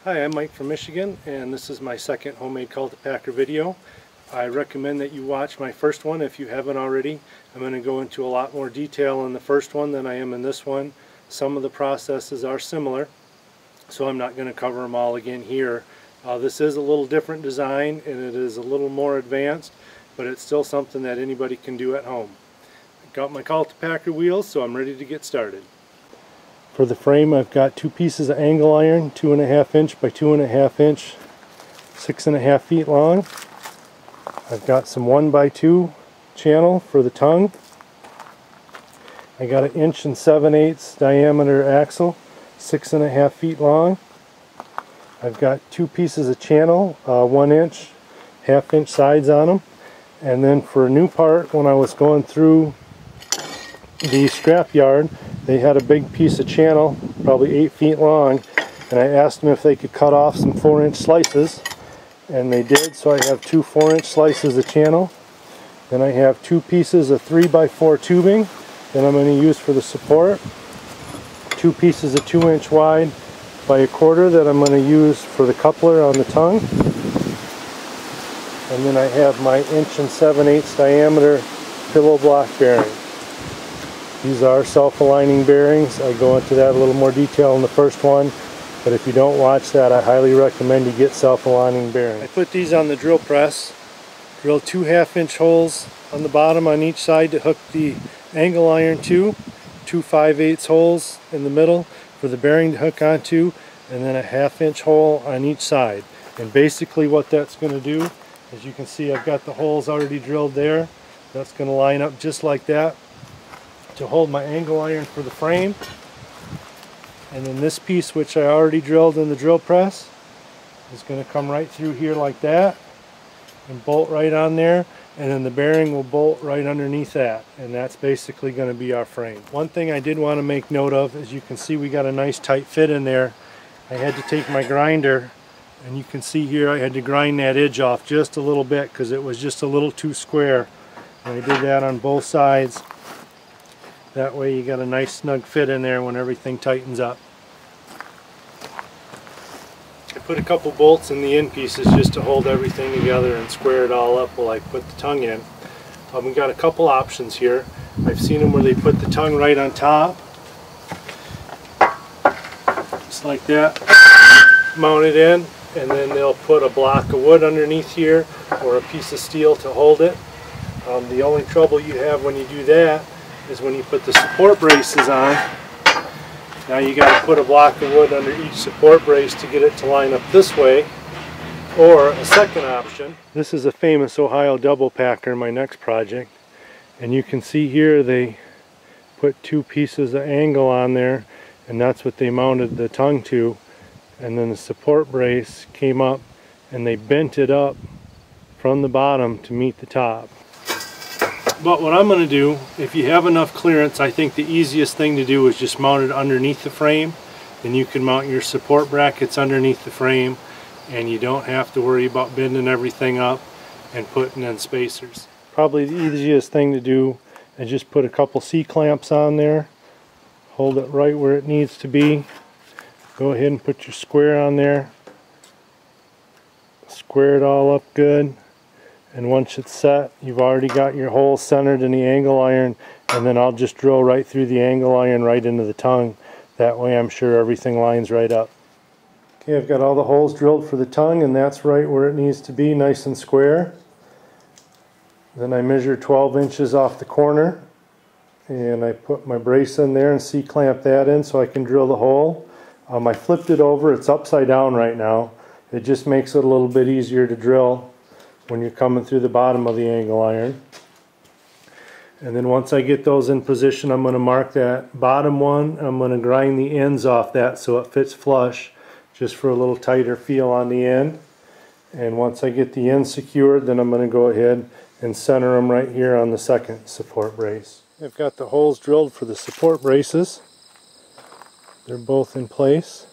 Hi, I'm Mike from Michigan, and this is my second homemade Cultipacker video. I recommend that you watch my first one if you haven't already. I'm going to go into a lot more detail in the first one than I am in this one. Some of the processes are similar, so I'm not going to cover them all again here. This is a little different design and it is a little more advanced, but it's still something that anybody can do at home. I've got my Cultipacker wheels, so I'm ready to get started. For the frame, I've got two pieces of angle iron, 2.5 inch by 2.5 inch, 6.5 feet long. I've got some 1x2 channel for the tongue. I got an 1 7/8" diameter axle, 6.5 feet long. I've got two pieces of channel, 1 inch, 1/2 inch sides on them. And then for a new part, when I was going through the scrap yard, they had a big piece of channel, probably 8 feet long, and I asked them if they could cut off some 4-inch slices, and they did. So I have two 4-inch slices of channel. Then I have two pieces of 3x4 tubing that I'm going to use for the support, two pieces of 2-inch wide by 1/4 that I'm going to use for the coupler on the tongue, and then I have my 1 7/8" diameter pillow block bearing. These are self-aligning bearings. I go into that a little more detail in the first one, but if you don't watch that, I highly recommend you get self-aligning bearings. I put these on the drill press, drill 2 1/2-inch holes on the bottom on each side to hook the angle iron to, 2 5/8 holes in the middle for the bearing to hook onto, and then a 1/2-inch hole on each side. And basically what that's going to do, as you can see, I've got the holes already drilled there. That's going to line up just like that to hold my angle iron for the frame. And then this piece, which I already drilled in the drill press, is going to come right through here like that and bolt right on there, and then the bearing will bolt right underneath that, and that's basically going to be our frame. One thing I did want to make note of, as you can see, we got a nice tight fit in there. I had to take my grinder, and you can see here I had to grind that edge off just a little bit because it was just a little too square, and I did that on both sides. That way you got a nice snug fit in there when everything tightens up. I put a couple bolts in the end pieces just to hold everything together and square it all up while I put the tongue in. We've got a couple options here. I've seen them where they put the tongue right on top, just like that, mount it in, and then they'll put a block of wood underneath here or a piece of steel to hold it. The only trouble you have when you do that is when you put the support braces on. Now you got to put a block of wood under each support brace to get it to line up this way. Or a second option, this is a famous Ohio double packer, my next project, and you can see here they put two pieces of angle on there, and that's what they mounted the tongue to, and then the support brace came up and they bent it up from the bottom to meet the top. But what I'm going to do, if you have enough clearance, I think the easiest thing to do is just mount it underneath the frame. Then you can mount your support brackets underneath the frame, and you don't have to worry about bending everything up and putting in spacers. Probably the easiest thing to do is just put a couple C-clamps on there, hold it right where it needs to be. Go ahead and put your square on there, square it all up good. And once it's set, you've already got your hole centered in the angle iron, and then I'll just drill right through the angle iron right into the tongue. That way I'm sure everything lines right up. Okay, I've got all the holes drilled for the tongue, and that's right where it needs to be, nice and square. Then I measure 12 inches off the corner, and I put my brace in there and C-clamp that in so I can drill the hole. I flipped it over, it's upside down right now. It just makes it a little bit easier to drill when you're coming through the bottom of the angle iron. And then once I get those in position, I'm going to mark that bottom one. I'm going to grind the ends off that so it fits flush, just for a little tighter feel on the end. And once I get the ends secured, then I'm going to go ahead and center them right here on the second support brace. I've got the holes drilled for the support braces. They're both in place.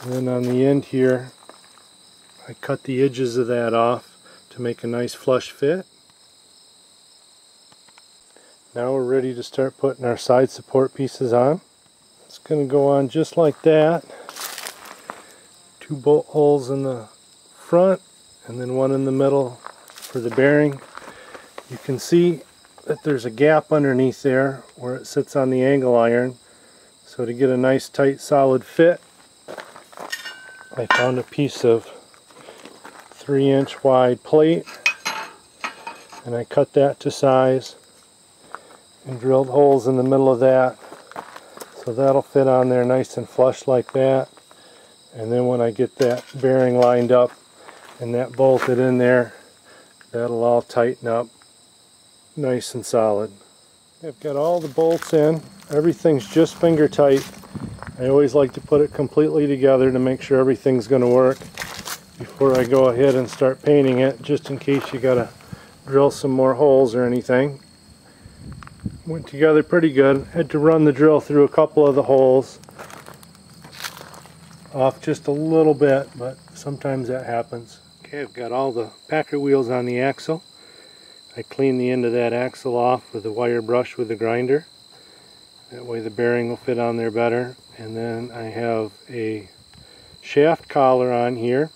And then on the end here, I cut the edges of that off to make a nice flush fit. Now we're ready to start putting our side support pieces on. It's going to go on just like that. 2 bolt holes in the front and then one in the middle for the bearing. You can see that there's a gap underneath there where it sits on the angle iron. So to get a nice tight solid fit, I found a piece of 3-inch wide plate and I cut that to size and drilled holes in the middle of that, so that'll fit on there nice and flush like that. And then when I get that bearing lined up and that bolted in there, that'll all tighten up nice and solid. I've got all the bolts in, everything's just finger tight. I always like to put it completely together to make sure everything's going to work before I go ahead and start painting it, just in case you gotta drill some more holes or anything. Went together pretty good. Had to run the drill through a couple of the holes, off just a little bit, but sometimes that happens. Okay, I've got all the Packer wheels on the axle. I cleaned the end of that axle off with a wire brush with a grinder. That way the bearing will fit on there better. And then I have a shaft collar on here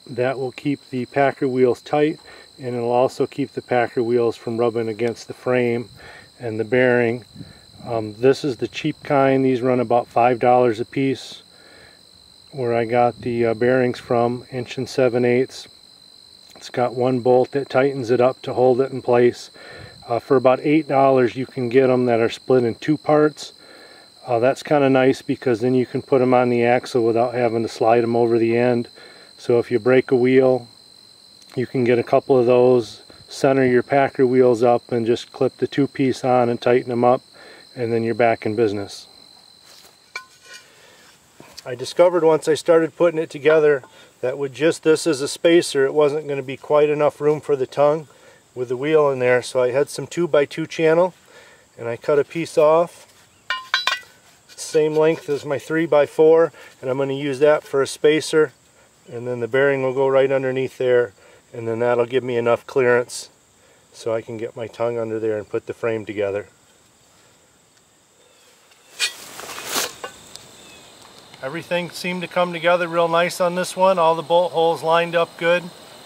that will keep the Packer wheels tight, and it'll also keep the Packer wheels from rubbing against the frame and the bearing. This is the cheap kind. These run about $5 a piece. Where I got the bearings from, 1 7/8". It's got one bolt that tightens it up to hold it in place. For about $8 you can get them that are split in 2 parts. That's kind of nice because then you can put them on the axle without having to slide them over the end. So if you break a wheel, you can get a couple of those, center your Packer wheels up and just clip the 2-piece on and tighten them up, and then you're back in business. I discovered once I started putting it together that with just this as a spacer, it wasn't going to be quite enough room for the tongue with the wheel in there. So I had some 2x2 channel and I cut a piece off, same length as my 3x4, and I'm going to use that for a spacer, and then the bearing will go right underneath there, and then that'll give me enough clearance so I can get my tongue under there and put the frame together. Everything seemed to come together real nice on this one. All the bolt holes lined up good.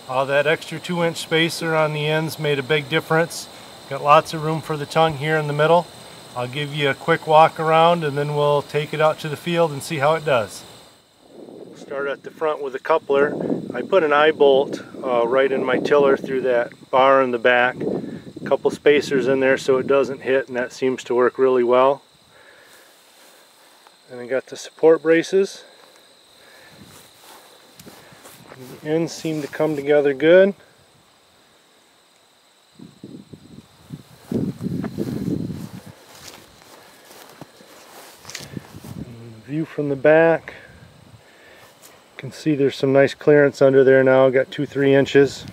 That extra 2-inch spacer on the ends made a big difference. Got lots of room for the tongue here in the middle. I'll give you a quick walk around and then we'll take it out to the field and see how it does. Start at the front with a coupler. I put an eye bolt right in my tiller through that bar in the back. A couple spacers in there so it doesn't hit, and that seems to work really well. And I got the support braces. The ends seem to come together good. View from the back. You can see there's some nice clearance under there now. Got 2-3 inches.